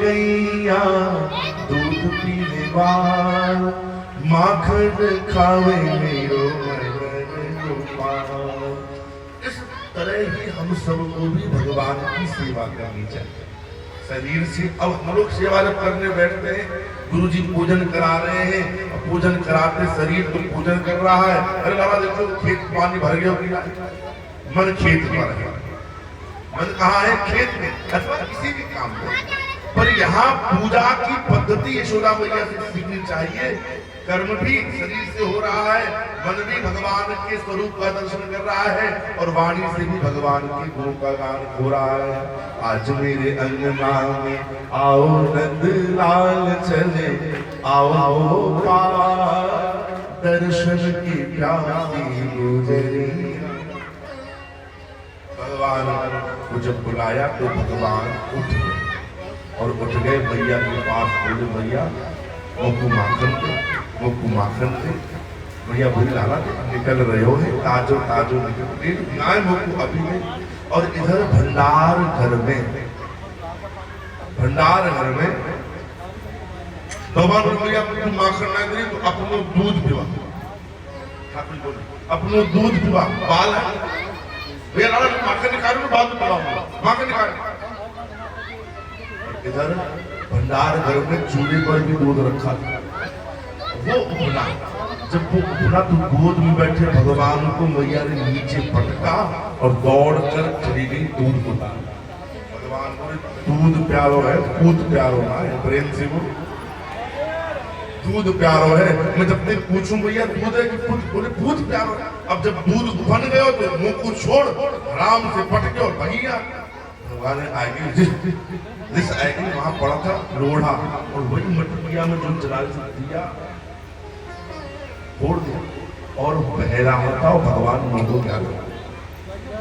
गैया दूध पीने वाल, माखन खावे मेरो मदन गोपाल। इस तरह ही हम सबको भी भगवान की सेवा करनी चाहिए शरीर से। अब हम लोग सेवा जब करने बैठते हैं, गुरु जी पूजन करा रहे हैं, पूजन कराते शरीर तो पूजन कर रहा है। अरे बाबा देखो खेत पानी भर गया कि मन खेत पर है, मन कहाँ है? खेत में अथवा किसी भी काम में। पर यहाँ पूजा की पद्धति यशोदा मैया से सीखनी चाहिए। कर्म भी शरीर से हो रहा है, मन भी भगवान के स्वरूप का दर्शन कर रहा है और वाणी से भी भगवान के गुणों का गान हो रहा है। आज मेरे अंगना में आओ नंद लाल चले, आओ पार दर्शन की प्यासी गुजरिया। भगवान को जब बुलाया तो भगवान उठ गए और उठ गए मैया के पास। बोले मैया मोकू माखन थे, मोकू माखन थे। मैया बोली लाला निकल रहे हो है, ताजो ताजो निकल ना मोकू अभी नहीं। और इधर भंडार घर में, भंडार घर में भगवान मैया माखन ना करी तो अपनो दूध पिवा, अपनो दूध पिवा। बाल है भैया लाला माखन निकालो तो बाद में पिलाऊंगा, माखन निकाल। इधर भंडार घर में चूल्हे पर भी दूध रखा था। वो उबला, जब वो उबला तो गोद में बैठे भगवान को मैया ने नीचे पटका और दौड़ कर चली गई दूध को डाल। भगवान बोले दूध प्यारो है, पूत प्यारो ना है, प्रेम से वो दूध प्यारो है। मैं जब तक पूछूं भैया दूध है कि पूत, बोले पूत प्यारो है। अब जब दूध बन गया तो मुंह को छोड़ आराम से पटके और भैया भगवान आएगी जिस आएगी वहां पड़ा था लोढ़ा और वही मटकिया में जो जला दिया फोड़ दिया और बह रहा था और भगवान मुंह क्या करा।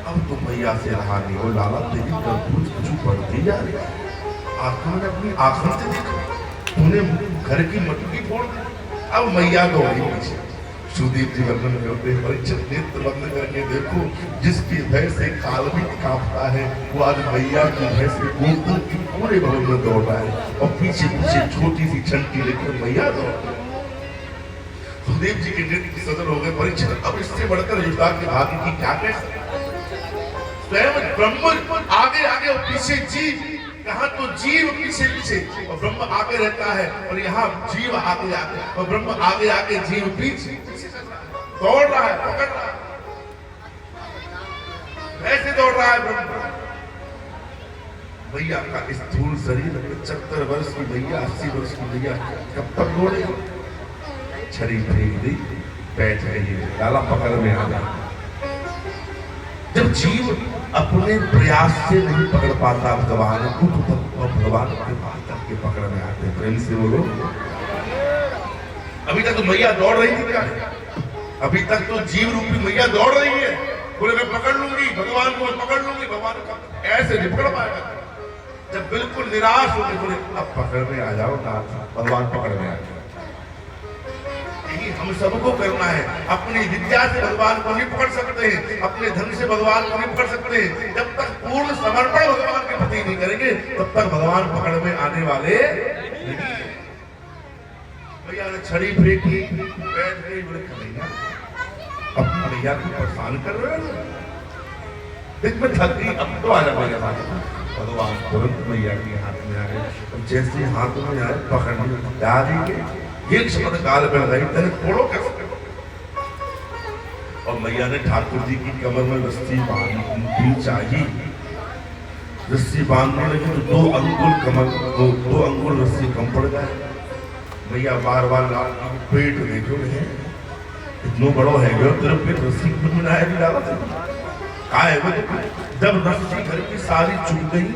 अब तो मैया से रहा नहीं हो, लाला तेरी करतूत कुछ बढ़ती जा रही है। आंखों ने अपनी आंखों से देखा, तूने घर की मटकी फोड़ दी। अब मैया दौड़ी पीछे। सुदीप जी वर्णन करते हैं, परीक्षित नेत्र बंद करके देखो, जिसकी भय से काल भी कांपता है वो आज मैया की भय से गोकुल की पूरे भवन में दौड़ रहा है और पीछे पीछे छोटी सी छंटी लेकर मैया दौड़ रही है। सुदेव जी के नेत्र की सदर हो गए। परीक्षित अब इससे बढ़कर युद्धा के भाग्य की क्या कह सकते? स्वयं ब्रह्म आगे आगे और पीछे जीव, यहाँ तो जीव पीछे पीछे और ब्रह्म आगे रहता है और यहाँ जीव आगे आगे और ब्रह्म आगे आगे जीव पीछे दौड़ रहा है, पकड़ रहा है। ऐसे दौड़ रहा है ब्रह्म। भैया का स्थूल शरीर 75 वर्ष की भैया, 80 वर्ष की भैया कब तक दौड़े? छड़ी फेंक दी, बैठ गई, लाला पकड़ में आ गया। जब जीव अपने प्रयास से नहीं पकड़ पाता भगवान को तो भगवान के पास तक के पकड़ में आते। प्रेम से बोलो। अभी तक तो मैया दौड़ रही थी क्या? अभी तक तो जीव रूपी मैया दौड़ रही है, बोले मैं पकड़ लूंगी भगवान को, पकड़ लूंगी भगवान का, ऐसे नहीं पकड़ पाएगा। जब बिल्कुल निराश हो गए बोले अब पकड़ में आ जाओ ना, भगवान पकड़ में आ जाओ। यही हम सबको करना है। अपनी विद्या से भगवान को नहीं पकड़ सकते हैं, अपने धन से भगवान को नहीं पकड़ सकते हैं। जब तक पूर्ण समर्पण भगवान के प्रति नहीं करेंगे तब तक भगवान पकड़ में आने वाले नहीं। भैया ने छड़ी फेंकी, बैठ गई, बोले कन्हैया अब भैया को परेशान कर रहे हो, दिन में थक गई, अब तो आजा मेरे पास। भगवान तुरंत मैया के हाथ में आ गए। जैसे हाथ में आए पकड़ने दादी के एक शब्द काल पे लगाई, तेरे फोड़ो कैसे? और मैया ने ठाकुर जी की कमर में रस्सी बांधी चाहिए। रस्सी बांधने लगी तो 2 अंगुल कमर, 2 अंगुल रस्सी कम पड़ गए। मैया बार बार लाल पेट देखो है इतना बड़ो है गयो, तेरे पेट रस्सी में ना है डाला था का है वो। जब रस्सी घर की सारी चुक गई,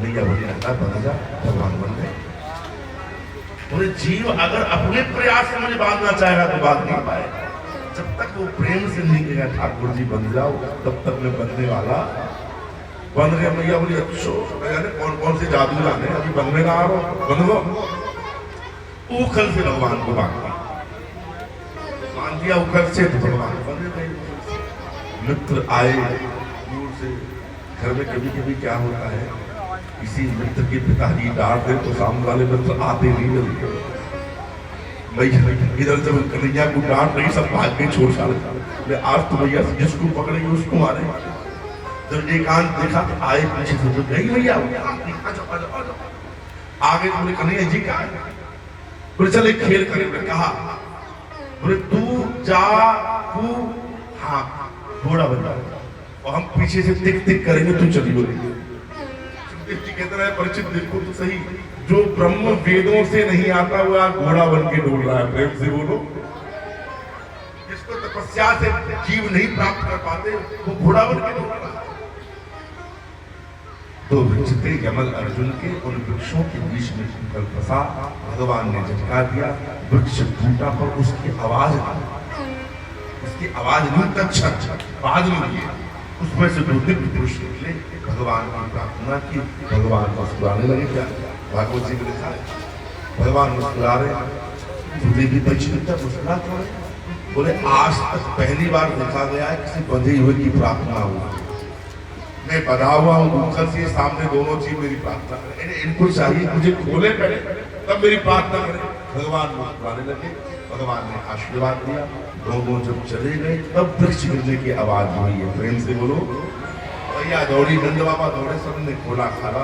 मैया बोली अल्लाह बन जा, भगवान बन गए। उन्हें जीव अगर अपने प्रयास से मुझे बांधना चाहेगा तो बांध नहीं पाएगा। जब तक वो प्रेम से नहीं कहेगा ठाकुर जी बन जाओ, तब तक मैं बनने वाला बन गया। मैया बोली अच्छा जाने कौन कौन से जादू जाने, अभी बनने का आ रहा बन लो। उखल से भगवान को बांध दिया, उखल से तो भगवान बन गए। मित्र आए दूर से। घर में कभी कभी क्या होता है किसी मित्र के पिताजी डांट दे तो सामने वाले मित्र आते नहीं मिलते। भैया इधर जब कन्हैया को डांट रही सब भाग के छोड़ छाड़े, आज तो भैया जिसको पकड़ेंगे उसको मारे। जब एकांत देखा तो आए पीछे से तो गई भैया आगे बोले कन्हैया जी क्या है, बोले चल एक खेल करें। कहा बोले तू जा तू हाँ घोड़ा बन जाओ और हम पीछे से टिक टिक करेंगे, तू चली बोले। सुखदेव जी कहते रहे परिचित देखो तो सही, जो ब्रह्म वेदों से नहीं आता वो आज घोड़ा बन के डोल रहा है। प्रेम से बोलो, जिसको तपस्या से जीव नहीं प्राप्त कर पाते वो घोड़ा बन के डोल रहा है। तो वृक्ष थे यमल अर्जुन के, उन वृक्षों के बीच में कल फंसा, भगवान ने झटका दिया, वृक्ष टूटा पर उसकी आवाज नहीं तक बाद में उसमें से दो दिव्य पुरुष निकले, भगवान की प्रार्थना की, भगवान मुस्कुराने लगे। क्या भागवत जी में लिखा है, भगवान मुस्कुरा रहे, भी परिचित मुस्कुरा क्यों रहे? बोले आज तक पहली बार देखा गया है किसी बंधे हुए की प्रार्थना हुई। मैं बना हुआ हूँ दूसर से, सामने दोनों चीज मेरी प्रार्थना करें, इनको चाहिए मुझे खोले पहले तब मेरी प्रार्थना करें। भगवान मुस्कुराने लगे, भगवान ने आशीर्वाद दिया, दोनों जब चले गए तब वृक्ष गिरने की आवाज हुई है। प्रेम से बोलो, भैया दौड़ी, नंद बाबा दौड़े, सबने खोला खाला।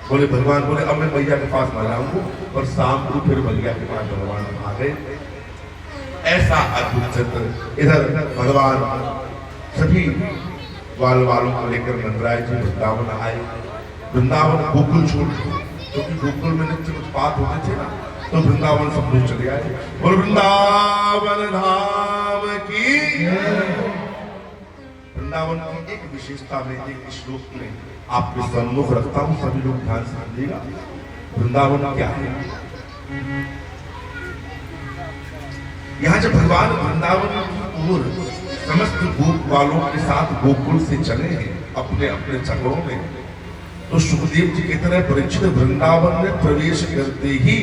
बोले भगवान बोले अब मैं भैया के पास न जाऊंगा, और शाम को फिर भैया के पास भगवान आ गए। ऐसा अद्भुत चित्र। इधर भगवान सभी ग्वाल वालों को लेकर नंदराय जी वृंदावन आए। वृंदावन गोकुल छोड़, क्योंकि गोकुल में नित्य उत्पात होते थे ना, तो वृंदावन सब लोग चले आए। और वृंदावन धाम की, वृंदावन की एक विशेषता में, एक श्लोक में आपके सम्मुख रखता हूं, सभी लोग ध्यान से समझिएगा। वृंदावन क्या है? यहाँ जब भगवान वृंदावन की ओर समस्त गोप वालों के साथ गोकुल से चले हैं अपने अपने चक्रों में, तो सुखदेव जी की तरह परीक्षित वृंदावन में प्रवेश करते ही,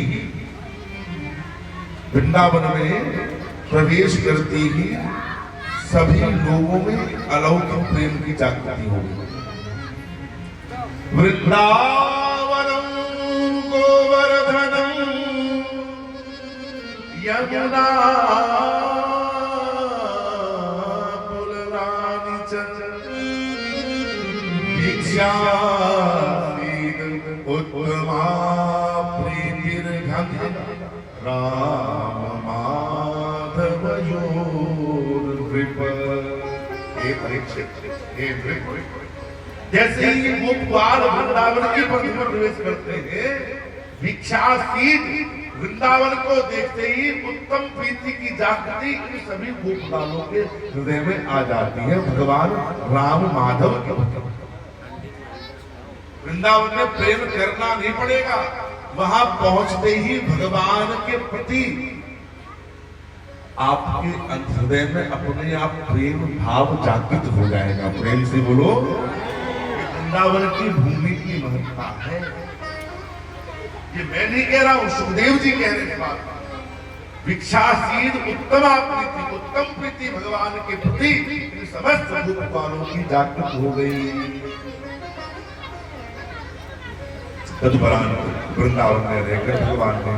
वृंदावन में प्रवेश करते ही सभी लोगों में अलौकिक प्रेम की जागृति हो गई। वृंदावनम गोवर्धनम यमुना उत्तमा प्रीतिर्घन राम माधव जैसे ही वो द्वार वृंदावन की पथ में प्रवेश करते हैं, भिक्षासीन वृंदावन को देखते ही उत्तम प्रीति की जागृति इन सभी गोपलालों के हृदय में आ जाती है। भगवान राम माधव के वृंदावन में प्रेम करना नहीं पड़ेगा, वहां पहुंचते ही भगवान के प्रति आपके हृदय में अपने आप प्रेम भाव जागृत हो जाएगा। प्रेम से बोलो, वृंदावन की भूमि की महत्ता है। ये मैं नहीं कह रहा हूं, सुखदेव जी कह रहे हैं बात। भिक्षासीन उत्तमा प्रीति, उत्तम प्रीति भगवान के प्रति समस्त भूत वालों की जागृत हो गई। तदुपरांत वृंदावन में रहकर भगवान ने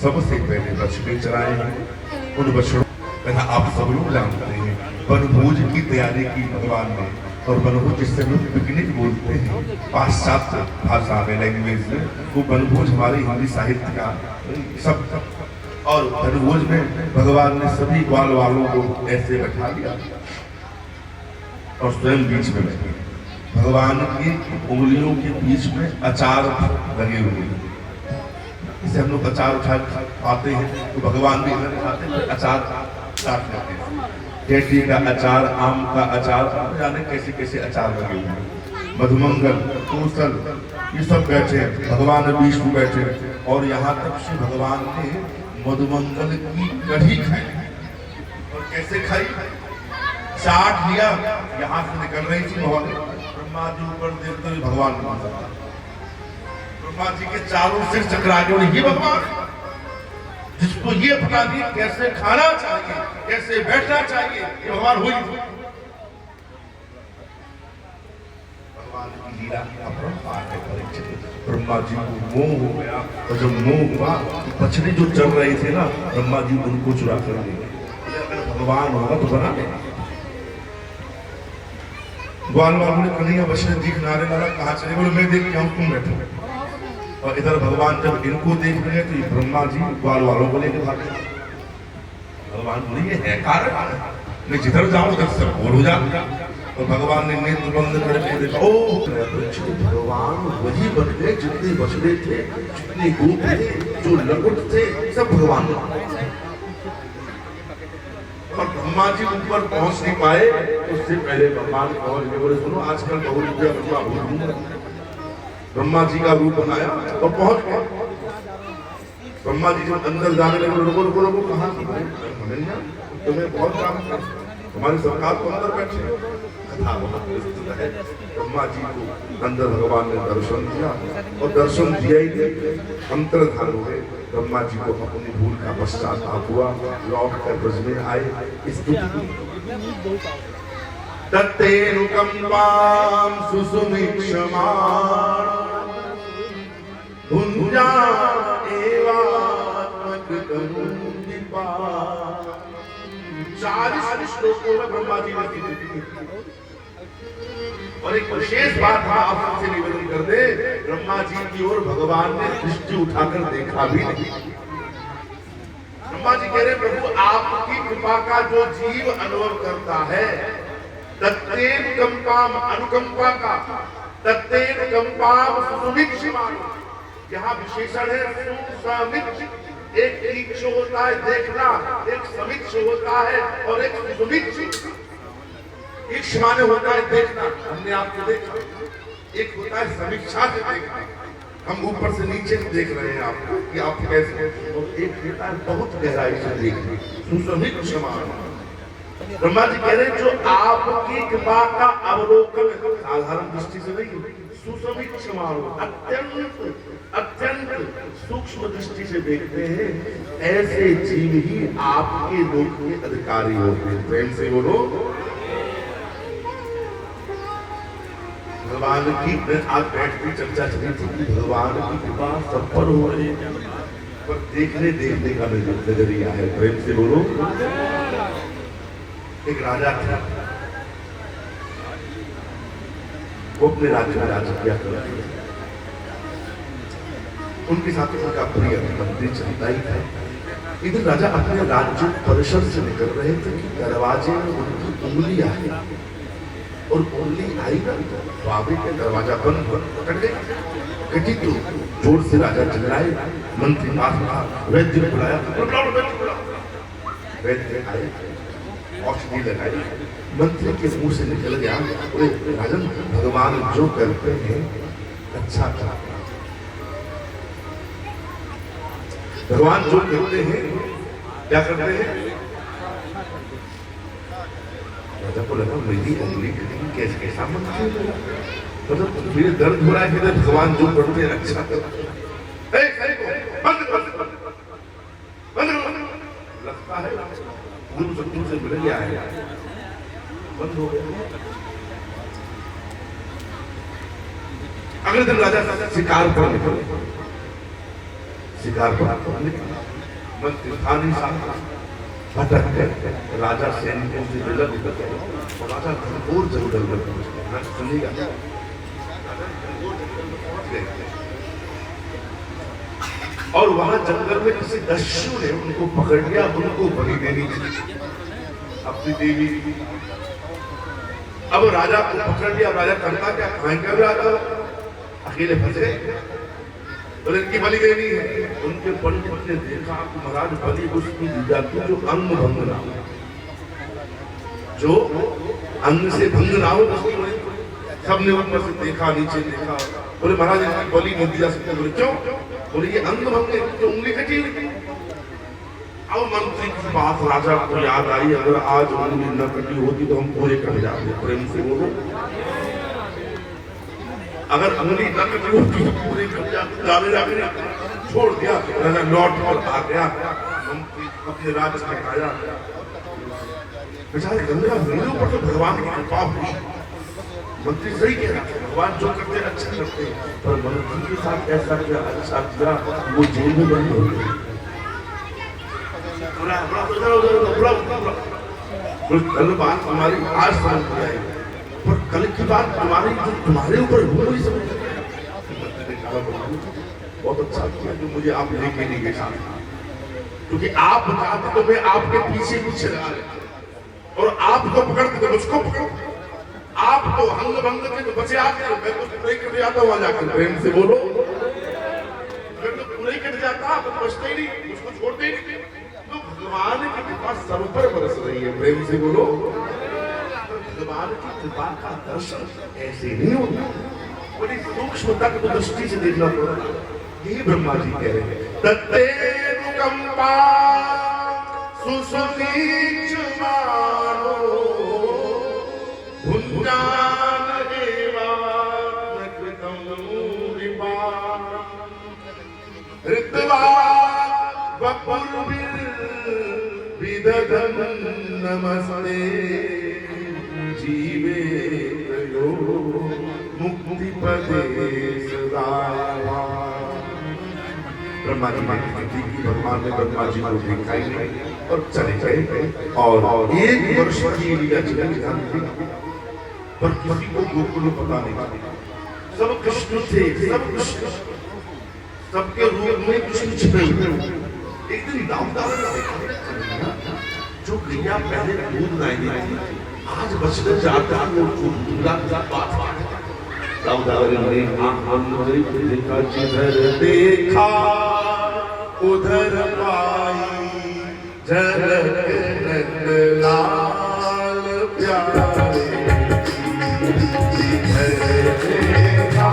सबसे पहले बछड़े चराए हैं। उन बछड़ों तथा आप सब लोग जानते हैं वनभोज की तैयारी की भगवान ने, और वनभोज जिससे लोग पिकनिक बोलते हैं पाश्चात्य भाषा में, लैंग्वेज में, वो वनभोज हमारे हिंदी साहित्य का सब। और वनभोज में भगवान ने सभी ग्वाल वालों को ऐसे बैठा दिया और स्वयं बीच में बैठे। भगवान की उंगलियों के बीच में अचार लगे हुए हैं, इसे हम लोग अचार उठा पाते हैं, तो भगवान भी खाते हैं, अचार चाट लेते हैं। कैटी का अचार, आम का अचार, जाने कैसे कैसे अचार लगे हुए हैं। मधुमंगल, कौशल, ये सब बैठे, भगवान बीच में बैठे। और यहाँ तक से भगवान ने मधुमंगल की कढ़ी खाई। और कैसे खाई? चाट लिया, यहाँ से निकल रही थी बहुत, ब्रह्मा जी ऊपर देखते हुए भगवान को, ब्रह्मा जी के चारों सिर चकरा गए। ये भगवान जिसको ये पता नहीं कैसे खाना चाहिए, कैसे बैठना चाहिए, ये भगवान हुई। भगवान की लीला अपरंपार है परीक्षित। ब्रह्मा जी को मोह हो गया, और जब मोह हुआ तो बछड़े जो चल रहे थे ना, ब्रह्मा जी उनको चुरा कर ले गए। अगर भगवान होगा तो बना लेगा। ग्वाल वालों ने कन्हैया बछड़े दिख नारे लगा, कहा चले? बोले मैं देख के आऊं, तुम बैठो। और इधर भगवान जब इनको देख रहे तो ब्रह्मा जी ग्वाल वालों को लेकर भागे। भगवान बोले ये है कारण, मैं जिधर जाऊं उधर सब बोल हो जाता। और भगवान ने नेत्र बंद करके देखा, ओ भगवान वही बन गए जितने बछड़े थे, जितने गोप थे, जो लंगोट थे, सब भगवान। और ब्रह्मा जी ऊपर पहुंच नहीं पाए, उससे पहले भगवान पहुंच गए। बोले सुनो, आजकल बहुत रुपया बचवा भूल, ब्रह्मा जी का रूप बनाया और पहुंच गए। ब्रह्मा जी जब अंदर जाने लगे, रुको रुको रुको, कहाँ तुम्हें बहुत काम है, हमारी सरकार को अंदर बैठे। कथा बहुत विस्तृत है। ब्रह्मा जी को अंदर भगवान ने दर्शन दिया, और दर्शन दिया ही नहीं, अंतर्धान हो गए। ब्रह्मा जी को अपनी भूल का पश्चाताप हुआ, लौट कर ब्रज में आए। तत्तेनुकंपां सुसुमीक्षमाण भुञ्जा एवात्मकृतं दीपा। 40 श्लोकों में ब्रह्मा जी ने स्तुति की। और एक विशेष बात हम आप सबसे निवेदन कर दे, ब्रह्मा जी की ओर भगवान ने दृष्टि उठाकर देखा भी नहीं। ब्रह्मा जी कह रहे, प्रभु आपकी कृपा का जो जीव अनुभव करता है, तत्तेन कंपाम, अनुकंपा का, तत्तेन कंपाम सुसुमीक्षमाण। यहाँ विशेषण है सुसमीक्ष। एक तीक्ष होता है देखना, एक समीक्ष होता है, और एक सुसमीक्ष। तीक्ष माने होता है देखना, हमने आपको देखा। एक होता है समीक्षा से देखना, हम ऊपर से नीचे से देख रहे हैं आपको कि आप कैसे। और एक होता है बहुत गहराई से देखना, सुसमीक्षमाण। ब्रह्मा जी कह रहे हैं, जो आपकी कृपा का अवलोकन साधारण दृष्टि से नहीं, सुसमीक्षमाण, अत्यंत सूक्ष्म दृष्टि से देखते हैं, ऐसे जीव ही आपके लोक के अधिकारी होते हैं। प्रेम से बोलो भगवान की। आज बैठती चर्चा चली थी कि भगवान की कृपा सब पर हो रही है, पर देखने देखने का नजरिया है। प्रेम से बोलो। एक राजा था, वो अपने राज्य में राज किया करते थे। उनके साथ उनका प्रिय मंत्री चलता ही था। इधर राजा अपने राज्य परिसर से निकल रहे थे कि दरवाजे में उनकी उंगली आई, और उंगली आई ना तो आगे के दरवाजा बंद कट गई। कटी तो जोर से राजा चिल्लाए, मंत्री पास था, वैद्य ने बुलाया, वैद्य आए, औषधि लगाई, मंत्री के मुंह से निकल गया, राजन भगवान जो करते हैं अच्छा करते हैं। भगवान जो करते हैं क्या करते हैं? राजा को लगा मेरी उंगली कैसे कैसा मंत्री है, मतलब मेरे दर्द हो रहा है कि भगवान जो करते हैं अच्छा करते हैं। लगता है गुरु शत्रु से मिल गया है, बंद हो गया। अगले दिन राजा शिकार पर निकले, शिकार पर निकला, मंत्री खानी साहब भटक गए। राजा सैनिकों से मिलकर निकल गए, और राजा घनघोर जंगल में सुनेगा और वहां जंगल में किसी दस्यु ने उनको पकड़ लिया, उनको बलि देनी थी अपनी देवी। अब राजा को पकड़ लिया, राजा करता क्या, खाएंगे राजा अकेले फंस गए, और इनकी बलि देनी है। उनके पंडित ने देखा कि महाराज बलि उसकी दी जाती जो अंग भंग ना हो, जो अंग से भंग ना हो उसकी बलि। सबने ऊपर से देखा, नीचे देखा, बोले महाराज इनकी बलि नहीं दी जा सकती। बोले क्यों? बोले ये अंग भंग है, तो उंगली कटी हुई। अब मंत्री की बात राजा को याद आई, अगर आज उंगली न कटी होती तो हम पूरे कट जाते। प्रेम से बोलो, अगर उंगली न कटी होती तो पूरे कट जाते। छोड़ दिया, राजा लौट कर आ गया, मंत्री अपने राज्य में आया। बेचारे गंगा मेरे ऊपर तो भगवान की कृपा हुई, मंत्री सही कह रहा था, भगवान जो करते हैं अच्छा करते हैं, पर मंत्री के साथ ऐसा किया, अच्छा किया, वो जेल में बंद हो गए। कल बात हमारी आज समझ में आई, पर कल की बात तुम्हारी जो तुम्हारे ऊपर हो ही समझ में आई। बहुत अच्छा किया जो मुझे आप लेके नहीं गए साथ, क्योंकि आप बताते तो मैं आपके पीछे पीछे लगा लेता और आपको पकड़ते तो मुझको पकड़ो। आप तो हंग भंग के तो बचे आते हैं, मैं तो पूरे कट जाता हूँ जाकर। प्रेम से बोलो, मैं तो पूरे कट जाता, आप बचते ही नहीं, मुझको छोड़ते ही नहीं। तो भगवान की कृपा सब पर बरस रही है। प्रेम से बोलो, भगवान की कृपा का दर्शन ऐसे नहीं होता, बड़ी सूक्ष्मता की दृष्टि से देखना पड़ता। यही ब्रह्मा जी कह रहे हैं, तत्ते अनुकंपा सुसुनीच मानो भुंजान देवान कृतं निपान ऋत्वा वपुर्भिर् विदधन् नमस्ते जीवे प्रयो मुक्ति पदे सदा। ब्रह्मा जी ने विनती की, भगवान ने ब्रह्मा जी को दिखाई नहीं और चले गए। और एक वर्ष की लीला चली जाती, पर किसी को गोकुल में पता नहीं। सब कृष्ण थे, सब कृष्ण, सबके रूप में कृष्ण छिपे हुए। एक दिन दाऊदार ने देखा, जो गैया पहले दूध नहीं देती थी, आज बचने जाता है वो दूल्हा का बात। दाऊदार ने आंख बंद करके देखा, जिधर देखा उधर पाई झलक नंदलाल प्यारे। जिधर देखा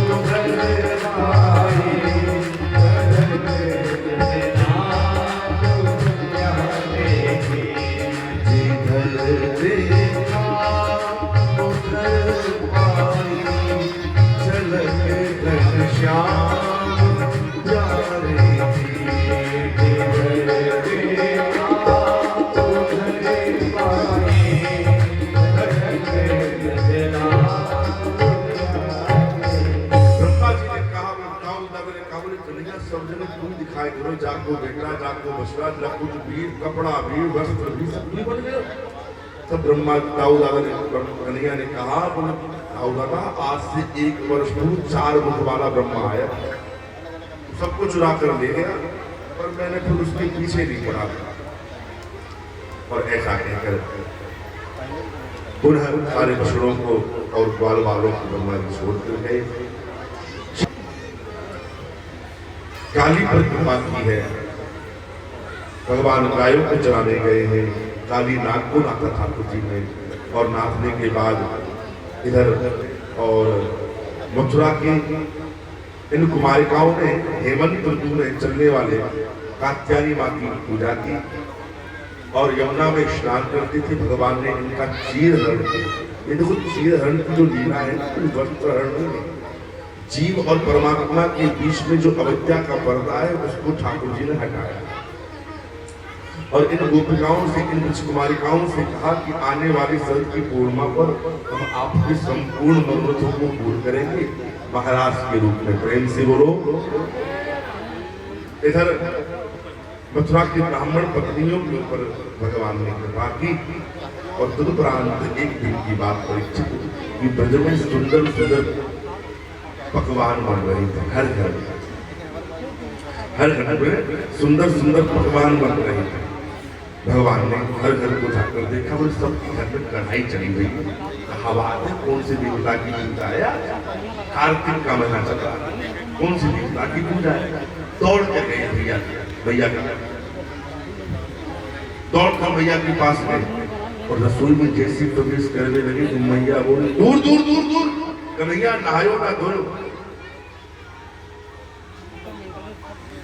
उधर पाई झलक नंदलाल प्यारे। जिधर देखा उधर पाई झलक घनश्याम प्यारे। दिखाई करो, जागो बेटा जागो बछड़ा, लकुट वीर कपड़ा वीर वस्त्र भी सब भी बन गया। तब ब्रह्मा दाऊ दादा ने कन्हैया ने कहा, दाऊ दादा आज से 1 वर्ष पूर्व 4 मुख वाला ब्रह्मा आया, सबको चुरा कर ले गया, पर मैंने फिर उसके पीछे नहीं पड़ा। और ऐसा कहकर पुनः सारे बछड़ों को और ग्वाल वालों को ब्रह्मा जी छोड़ कर गए। काली पर कृपा की है, भगवान गायों को चराने गए हैं, काली नाग को नाथा ठाकुर जी ने, और नाथने के बाद इधर और मथुरा की इन कुमारिकाओं ने हेमंत ऋतु में चलने वाले कात्यायनी माँ की पूजा की और यमुना में स्नान करती थी। भगवान ने इनका चीरहरण किया। ये देखो चीरहरण की जो लीला है, वस्त्रहरण नहीं, जीव और परमात्मा के बीच में जो अविद्या का पर्दा है उसको ठाकुर जी ने हटाया और इन गोपिकाओं से, इन कुमारिकाओं से कहा कि आने वाली शरद की पूर्णिमा पर हम आपके संपूर्ण मनोरथों को पूर्ण करेंगे महाराज के रूप में। प्रेम से बोलो। इधर मथुरा की ब्राह्मण पत्नियों के ऊपर भगवान ने कृपा की और तदुपरांत एक दिन की बात परीक्षित कि ब्रज में सुंदर सुंदर पकवान बन रहे थे। हर घर में सुंदर सुंदर पकवान बन रहे थे। भगवान ने हर घर को जाकर देखा, वो सबके घर में कढ़ाई चली हुई। कहा बात है, कौन सी देवता की पूजा है? कार्तिक का महीना चल रहा है, कौन सी देवता की पूजा है? दौड़ कर गए भैया दौड़ कर भैया के पास गए और रसोई में जैसी प्रवेश करने लगे तो मैया बोले, दूर दूर दूर दूर, कन्हैया नहायो ना धोयो,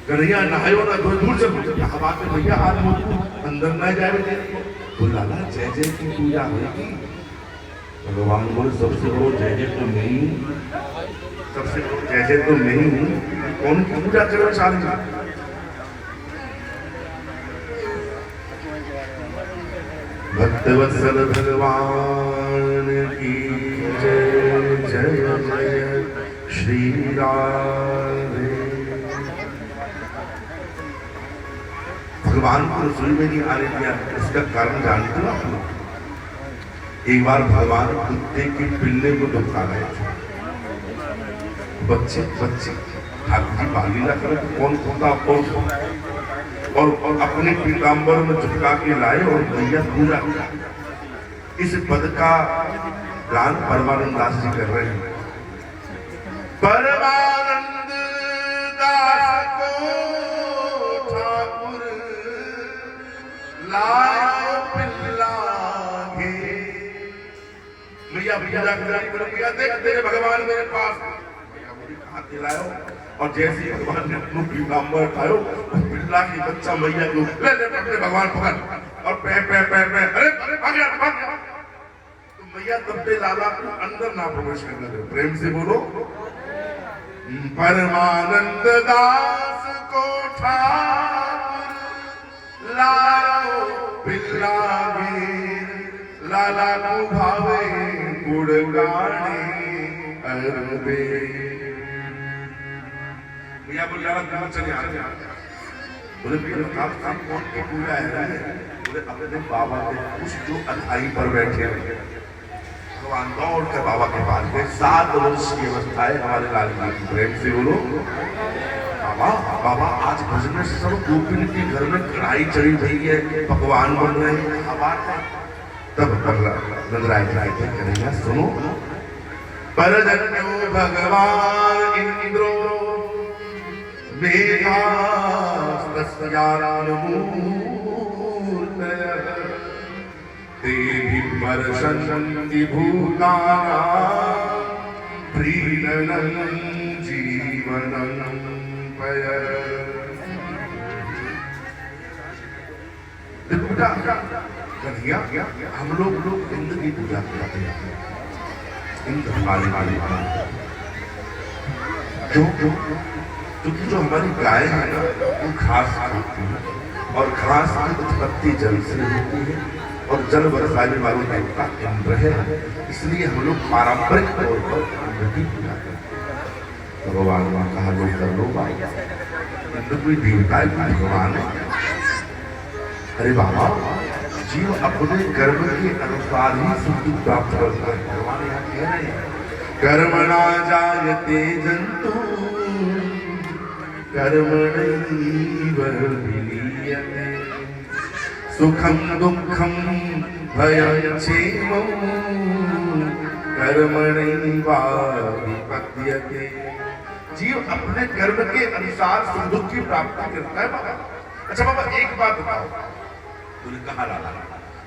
कन्हैया नहायो ना धोयो, दूर चलो। क्या बात है भैया, आज अंदर ना जाए। बोला जय जय की पूजा होगी। भगवान बोले, सबसे बड़ो जय जय तो नहीं हूँ, सबसे बड़ो जय जय तो नहीं हूँ, कौन की पूजा करो चाल। भक्तवत्सल भगवान की जय जय श्री राधे। भगवान को रसोई में नहीं आने दिया, इसका कारण जानते हो आप लोग? एक बार भगवान कुत्ते के पिल्ले को दुखा रहे थे। बच्चे ठाकुर जी बालीला करे तो कौन कुत्ता कौन और अपने पीताम्बर में झुका के लाए और मैया पूजा किया। इस पद का गान परमानंद दास जी कर रहे हैं। परमानंद दास को ठाकुर लायो पिल्ला गे। मैया पूजा किया, देख तेरे भगवान मेरे पास हाथ दिलायो और जैसे ही भगवान ने अपना पीताम्बर उठायो, पिल्ला की बच्चा मैया को ले अपने भगवान पकड़ और पे अरे आ गया। तो मैया तब पे लाला को अंदर ना प्रवेश करने दे। प्रेम से बोलो, परमानंद दास को ठाकुर लाओ पिल्ला गे, लाला को भावे गुड़गाने अरबे। भैया बोल रहा चले आ बोले आप कौन की पूजा है? बोले अपने बाबा के कुछ जो अधाई पर बैठे हैं। भगवान दौड़ कर बाबा के पास गए। 7 वर्ष की अवस्था है हमारे लाल की। प्रेम से बोलो, बाबा आज भजन में सब गोपिन के घर में कढ़ाई चढ़ी हुई है, पकवान बन रहे हैं। तब नंदराय करेगा, सुनो। परजन्यो भगवान इंद्रो देवी परशन्ति भूतानां प्रीणनं जीवनं पय। हम लोग इंद्र की पूजा करते हैं। इंद्र वाली क्योंकि जो हमारी गाय है ना वो घास खाती है और घास की उत्पत्ति जल से होती है और जल बरसाने वाले देवता इंद्र है। इसलिए हम लोग पारंपरिक तौर पर इंद्र की पूजा करते हैं। भगवान वहां कहा लोग कर लो भाई, इंद्र कोई देवता है, भगवान है। अरे बाबा, जीव अपने कर्म के अनुसार ही सुख प्राप्त करता है। भगवान यहाँ कह रहे हैं, कर्मणा जायते जंतु कर्मणैव विलीयते, सुखं दुःखं भयं क्षेमं कर्मणैव विपद्यते। जीव अपने कर्म के अनुसार सुख दुख की प्राप्ति करता है बाबा। अच्छा बाबा एक बात बताओ। बोले कहा लाला?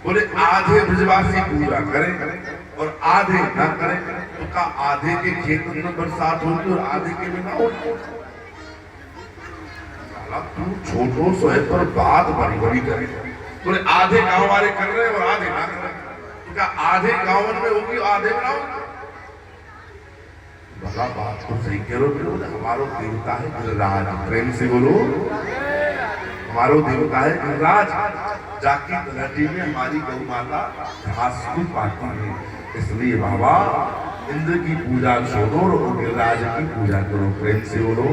बोले आधे ब्रजवासी पूजा करें और आधे ना करें तो का आधे के खेत में बरसात होगी और आधे के में ना होगी। तू छोटो सोए पर बात बड़ी बड़ी करे। बोले आधे गांव वाले कर रहे और आधे ना कर रहे तो क्या आधे गांव में होगी आधे में ना होगी? भला बात तो सही कह रहे हो। हमारो देवता है गिरिराज। प्रेम से बोलो, हमारो देवता है गिरिराज। जाकी तलहटी में हमारी गौ माता घास को पाती है। इसलिए बाबा इंद्र की पूजा छोड़ो और गिरिराज की पूजा करो। प्रेम से बोलो।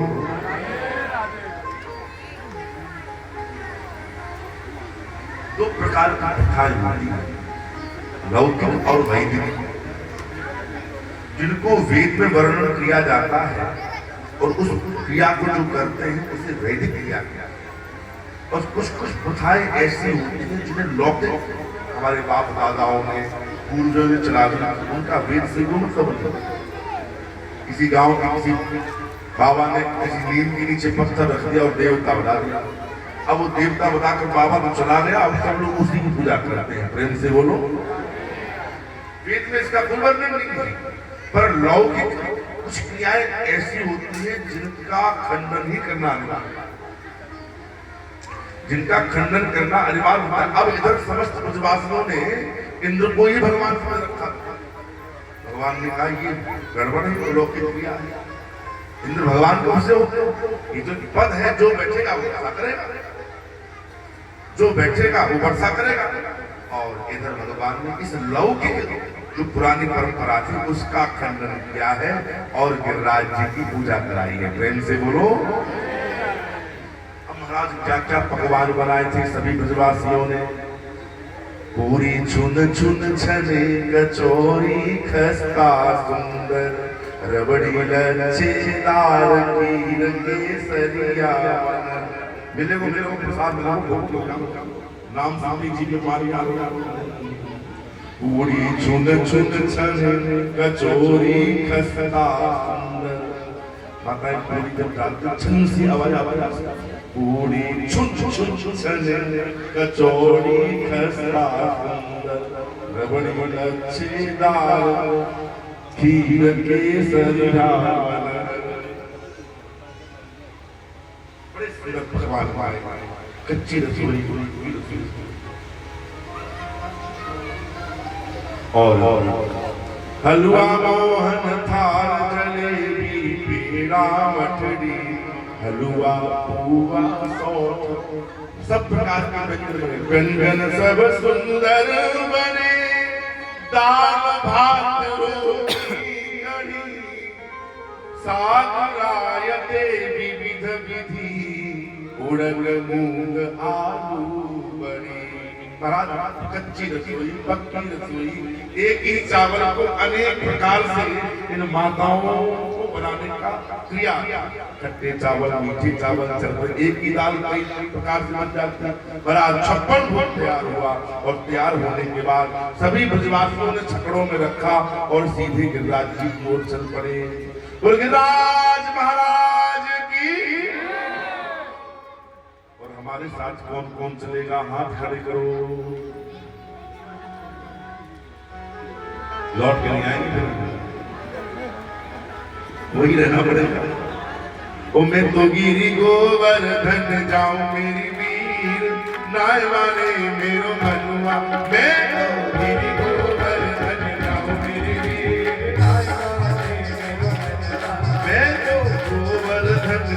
दो प्रकार की प्रथाएं होती है, लौकिक और वैदिक। जिनको वेद में वर्णन किया जाता है और उस क्रिया को जो करते हैं उसे वैदिक क्रिया कहते हैं। और कुछ प्रथाएं ऐसी होती हैं जिन्हें लौकिक हमारे बाप दादाओं ने पूर्वजों ने चला दिया, उनका वेद से कोई मतलब नहीं। किसी गांव का किसी बाबा ने किसी नीम के नीचे पत्थर रख दिया और देवता बना दिया। अब वो देवता बताकर बाबा तो चला गया, अब सब लोग उसी की पूजा करते हैं। प्रेम से बोलो। वेद में इसका कोई वर्णन नहीं है, पर लौकिक कुछ क्रियाएं ऐसी होती है जिनका खंडन ही करना अनिवार्य, जिनका खंडन करना अनिवार्य होता है। अब इधर समस्त ब्रजवासियों ने इंद्र को ही भगवान समझ रखा। भगवान ने कहा ये गड़बड़ है, लौकिक क्रिया है। इंद्र भगवान कौन से होते हैं? ये जो पद है, जो बैठेगा वो वर्षा करेगा, जो बैठेगा वो वर्षा करेगा। और इधर भगवान ने इस लौकिक जो पुरानी परंपरा थी उसका खंडन किया है और गिरिराज जी की पूजा कराई है। प्रेम से बोलो। अब महाराज क्या क्या पकवान बनाए थे सभी ब्रजवासियों ने। पूरी चुन चुन छने कचौरी खस्ता सुंदर, रबड़ी लच्छेदार खीर केसरिया। मिले को प्रसाद मिला नाम स्वामी जी के मारी आ पूरी चुन चुन छने कचौरी खस्ता सुंदर। माता पूरी जब डालती छन सी आवाज पूरी चुन चुन छने कचौरी खस्ता सुंदर, रबड़ी लच्छेदार खीर केसरिया। बड़े सुंदर पकवान हमारे कच्ची रसोई और हलवा मोहन थाल जलेबी पेड़ा मठड़ी, हलवा पुआ सौठ सब प्रकार के व्यंजन सब सुंदर बने। दाल भात रोटी कढ़ी साग रायते विविध विधि, उड़द मूंग आलू बड़ी। महाराज कच्ची रसोई पक्की रसोई एक ही चावल को अनेक प्रकार से इन माताओं को बनाने का क्रिया। खट्टे चावल मीठे चावल चल एक ही दाल कई प्रकार से बन जाती है। महाराज 56 भोग तैयार हुआ और तैयार होने के बाद सभी ब्रजवासियों ने छकड़ों में रखा और सीधे गिरिराज जी की ओर चल पड़े। गिरिराज महाराज की। और हमारे साथ कौन कौन चलेगा? हाथ खड़े करो। लौट के नहीं आएंगे वही रहना पड़ेगा। ओ मैं तो गिरी गोवर्धन जाऊं मेरी वीर, नाय वाले मेरो मनुआ। मैं तो गिरी गोवर्धन जाऊं मेरी वीर, नाय वाले मेरो मनुआ। मैं तो गोवर्धन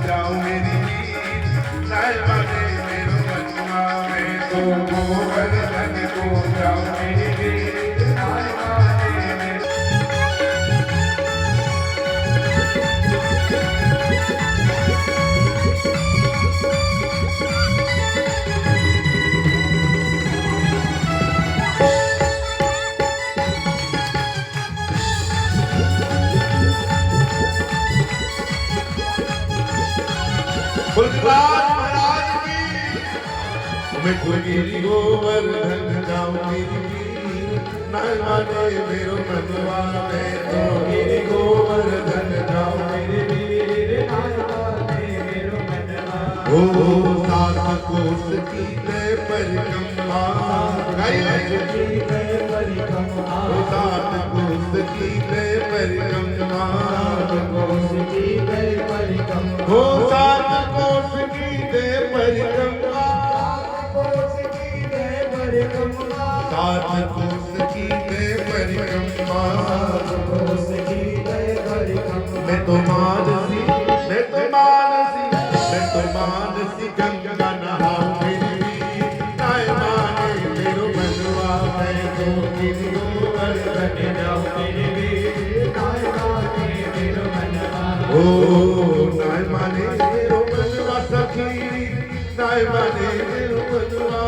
जाऊं मेरी वीर, नाय वाले मेरो मनुआ। मैं तो गोवर्धन को जाऊं मेरी वीर, नाय वाले मेरो। महाराज की। मैं तो गिरी गोवर्धन जाऊं मेरी वीर, नाय वाले मेरो मनुआ। मैं तो गिरी गोवर्धन जाऊं मेरी वीर, नाय वाले मेरो मनुआ। ओ सात कोस की तय परिक्रमा, की तय परिक्रमा। ओ सात कोस की तय परिक्रमा, कोस की तय परिक्रमा। ओ सात कोस की तय परिक्रमा, कोस की तय परिक्रमा। सात कोस की तय परिक्रमा, कोस की तय परिक्रमा। मैं तो मानसी, मैं तो मानसी, मैं तो मानसी गंगा नहाऊं मेरी वीर, नाय माने मेरो मनुआ। मैं तो गिरी गोवर्धन जाऊं मेरी वीर, नाय माने मेरो मनुआ। ओ नाय माने मेरो मनुआ सखी, नाय माने मेरो मनुआ।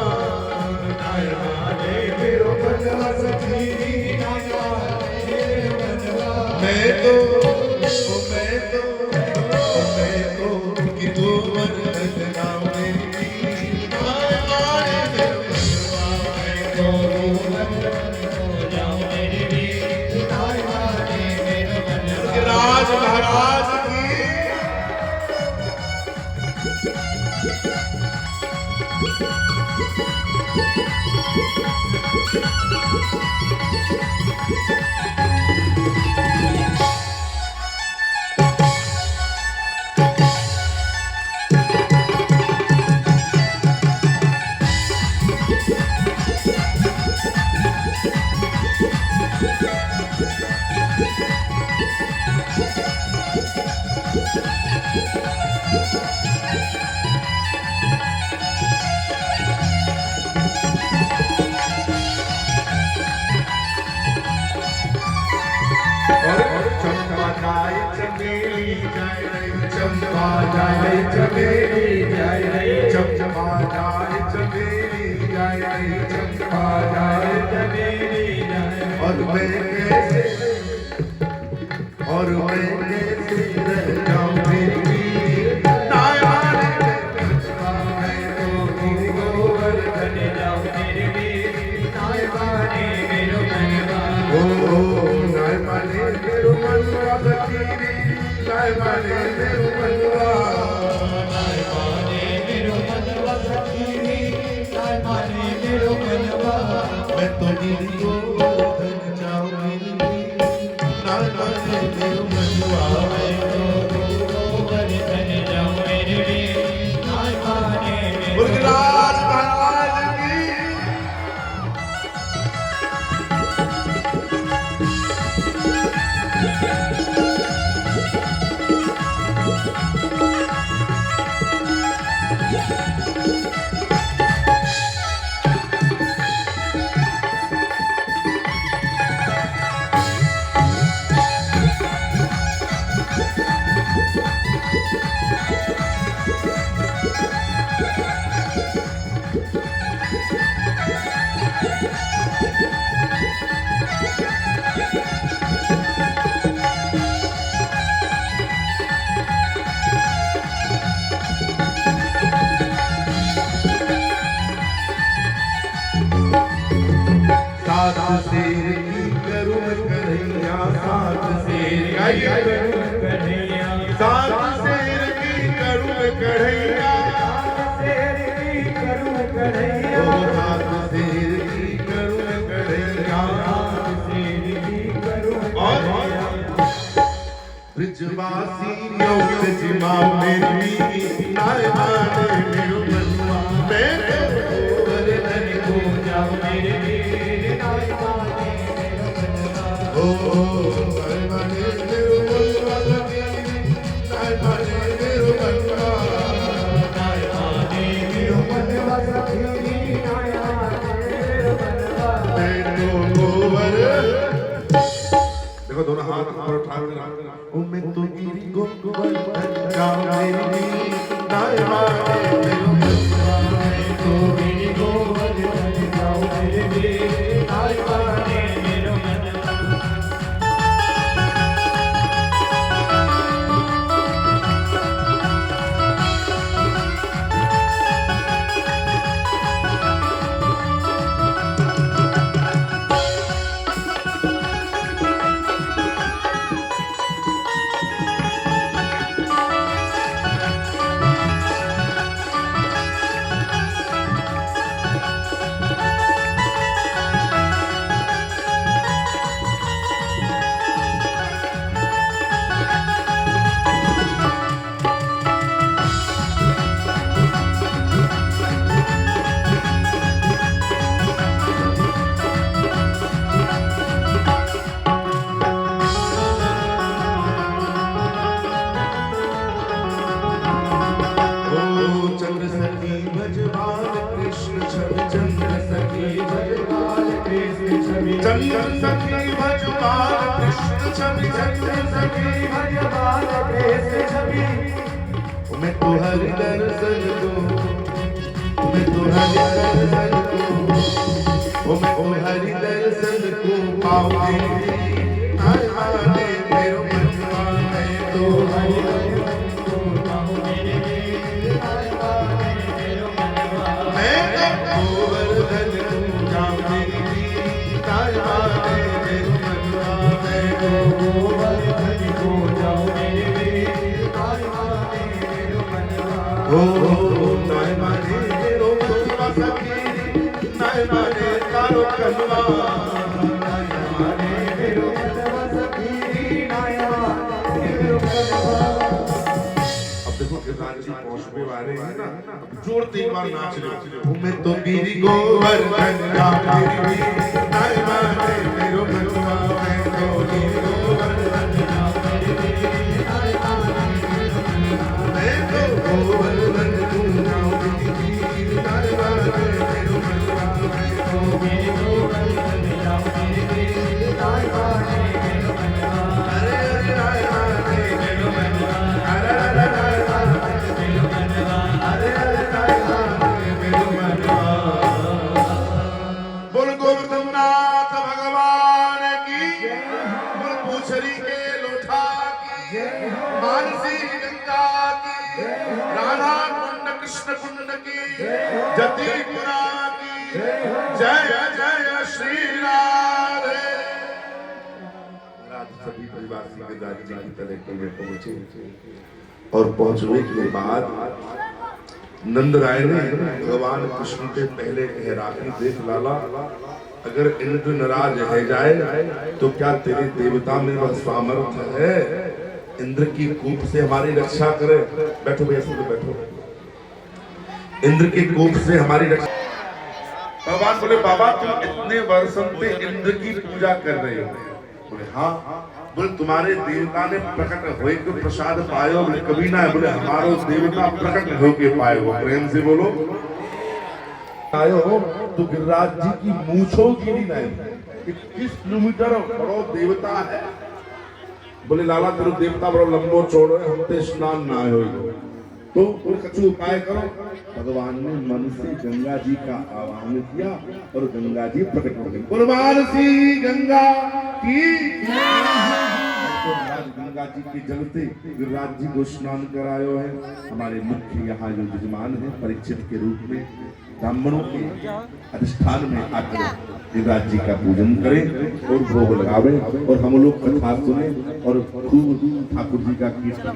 नाय माने मेरो मनुआ सखी, नाय माने मेरो मनुआ। मैं तो गोवर्धन जाऊं मेरी वीर, नाय माने मेरो मनुआ। मैं तो गोवर्धन जाऊं मेरी वीर, नाय माने मेरो मनुआ। गिरिराज महाराज की। चमचमा जाए चमेली जय चमचमा जाए चमेली जय चमचमा जाए चमेली जय और मैं कैसे रह जाऊं मेरी बीवी नायमाने मैं तो गिर गोवर्धन जाऊं मेरी बीवी नायमाने मेरो मनवा ओ नायमाने मेरो मनवा बकीरी नायमाने मेरो मनवा नायमाने मेरो मनवा बकीरी नायमाने मेरो मनवा मैं तो गिर गोवर्धन जाऊं मेरी बीवी नायमाने मेरो मनवा मुर्गराज महाराज की सात शेर की करूं कन्हैया सात शेर कन्हैया सात शेर की करूं कन्हैया सात शेर की करूं कन्हैया सात शेर की करूं कन्हैया सात शेर की करूं कन्हैया ब्रजवासी ब्रजमा मेरी नायमाने मेरो मनवा मैं गोवर्धन को जाऊं मेरे देखो दोनों हाथ ऊपर उठा के मैं तो गिरी गोवर्धन जाऊं मेरी नायमाने मेरो मनवा मैं तो गिरी गोवर्धन जाऊं मेरी नायमाने मेरो मनवा चंद्र सखी भजवान कृष्ण छवि चंद्र सखी भजवान कृष्ण छवि मैं तुम्हारे दर्शन को मैं तुम्हारे दर्शन को मैं तुम्हारे दर्शन को पाऊंगी नायमाने मेरो मनवा मैं तुम्हारे दर्शन को पाऊंगी नायमाने मेरो मनवा मैं तो गोवर्धन को जाऊंगी नायमाने मेरो मनवा मैं तो गोवर्धन को जाऊंगी नायमाने मेरो मनवा ओ नायमाने मेरो मनवा सखी नायमाने तारो कलवा नायमाने मेरो मनवा सखी नायमाने मेरो मनवा। अब देखो किसान जी पहुंचने वाले हैं ना, जोर 3 बार नाच लो। मैं तो गिरी गोवर्धन जाऊंगी नायमाने मेरो मनवा मैं तो गिरी गोवर्धन जाऊंगी नायमाने मेरो मनवा मैं तो गोवर्धन जाऊंगी नायमाने मेरो मनवा मैं तो गिरी गोवर्धन जाऊंगी नायमाने मेरो मनवा। अरे अरे नायमाने मेरो मनवा अरे अरे कृष्ण कुंड की जतिपुरा की जय जय श्री राधे। रात सभी परिवार से राज्य की तरह में पहुंचे और पहुंचने के बाद नंद राय ने भगवान कृष्ण के पहले कह कि देख लाला, अगर इंद्र नाराज रह जाए तो क्या तेरे देवता में वह सामर्थ्य है इंद्र की कूप से हमारी रक्षा करे? बैठो भैया, बैठो। इंद्र की कूप से हमारी रक्षा। भगवान बोले बाबा तुम इतने वर्षों से इंद्र की पूजा कर रहे हो। बोले हाँ। बोले तुम्हारे देवता ने प्रकट होए के प्रसाद पायो? बोले कभी ना है। बोले हमारो देवता प्रकट होके पाए हो। प्रेम से बोलो। आयो हो तो गिरिराज जी की मूछों की नहीं 21 किलोमीटर बड़ो देवता है। बोले लाला तेरे देवता बड़ो लंबो चौड़ो है, हम ते स्नान ना हो तो कछु उपाय करो। भगवान ने मन से गंगा जी का आह्वान किया और गंगा जी प्रकट हो गई। कुर्बान सी गंगा की तो गंगा जी के जल से गिरिराज जी को स्नान करायो है। हमारे मुख्य यहाँ जो यजमान है परीक्षित के रूप में ब्राह्मणों के अधिष्ठान में आकर गिरिराज जी का पूजन करें और भोग लगावे और हम लोग कथा सुने और खूब ठाकुर जी का कीर्तन।